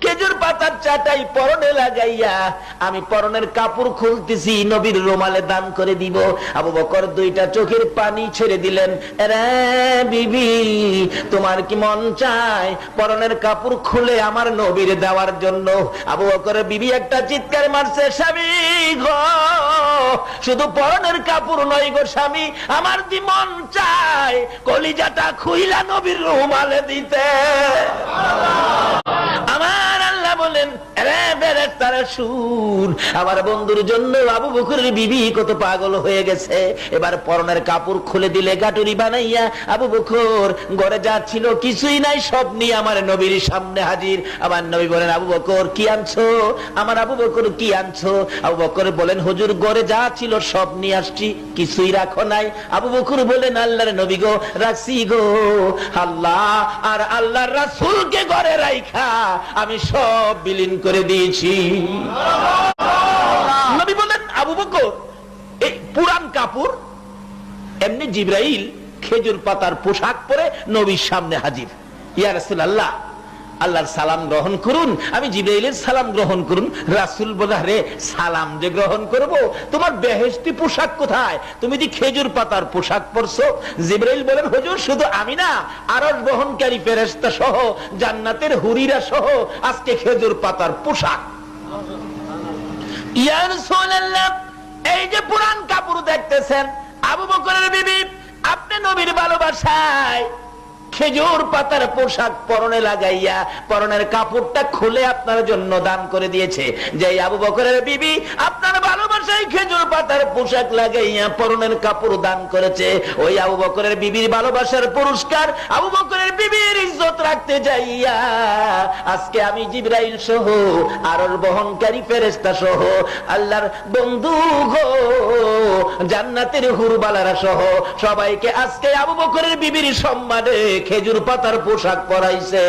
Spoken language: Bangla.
খেজুর পাতার চাটাই পরনে লাগাইয়া আমি পরনের কাপড় খুলতেছি, নবীর রুমালে দান করে দিব। আবু বকর দুইটা চোখের পানি ছেড়ে দিলেন। রে বিবি, তোমার কি মন চায় পরনের কাপড় খুলে আমার নবীর দেওয়ার জন্য? আবু বকরের বিবি একটা চিৎকার মারছে, স্বামী গো, শুধু পরনের কাপড় নয় গো স্বামী, আমার কি মন চায় কলিজাটা খুইলা নবীর রুমালে দিতে। আমার আল্লাহ বলেন, রে বেরেস্তারা সুর, আমার বন্ধুর জন্য আবু বকরের বিবি কত পাগল হয়ে গেছে। এবার পরনের কাপড় খুলে দিলে গাটুরি বানাইয়া আবু বকর ঘরে যা ছিল কিছুই নাই, সব নিয়ে আমার নবীর সামনে হাজির। আমার নবী বলেন, আবু বকর কি আনছো? আমার আবু বকর কি আনছো? আবু বকর বলেন, হুজুর ঘরে যা ছিল সব নিয়ে আসছি, কিছুই রাখো নাই। আবু বকর বলেন, আল্লাহর নবী গো, রাখছি গো, আল্লাহ আর আল্লাহর রাসূলকে ঘরে রাইখা আমি সব বিলীন করে দিয়েছি। নবী বলেন, আবু বকর এই পুরান কাপড়। এমনি জিবরাইল খেজুর পাতার পোশাক পরে নবীর সামনে হাজির। ইয়া রাসূলুল্লাহ, আল্লাহর সালাম গ্রহণ করুন। আমি জিবরাইলের সালাম গ্রহণ করুন। রাসূল বলে, রে সালাম যে গ্রহণ করব, তোমার বেহেশতি পোশাক কোথায়? তুমি যে খেজুর পাতার পোশাক পরছো। জিবরাইল বলেন, হুজুর শুধু আমি না, আরশ বহনকারী ফেরেশতা সহ জান্নাতের হুরিরা সহ আজকে খেজুর পাতার পোশাক। ইয়া রাসূলুল্লাহ, এই যে পুরান কাপড় দেখতেছেন, আবু বকরের বিবি আপনি নবীর ভালোবাসায় খেজুর পাতার পোশাক পরনে লাগাইয়া পরনের কাপড়টা খুলে আপনার জন্য দান করে দিয়েছে। যে আবু বকরের বিবি আপনার ভালোবাসায় খেজুর পাতার পোশাক লাগাইয়া পরনের কাপড় দান করেছে, ওই আবু বকরের বিবির ভালোবাসার পুরস্কার আবু বকরের বিবির ইজ্জত রাখতে যাইয়া আজকে আমি জিবরাইল সহ আরশ বহনকারী ফেরেশতা সহ আল্লাহর বন্ধু গো, জান্নাতের হুরবালারা সহ সবাইকে আজকে আবু বকরের বিবির সম্মানে খেজুর পাতার পোশাক পরাইছে।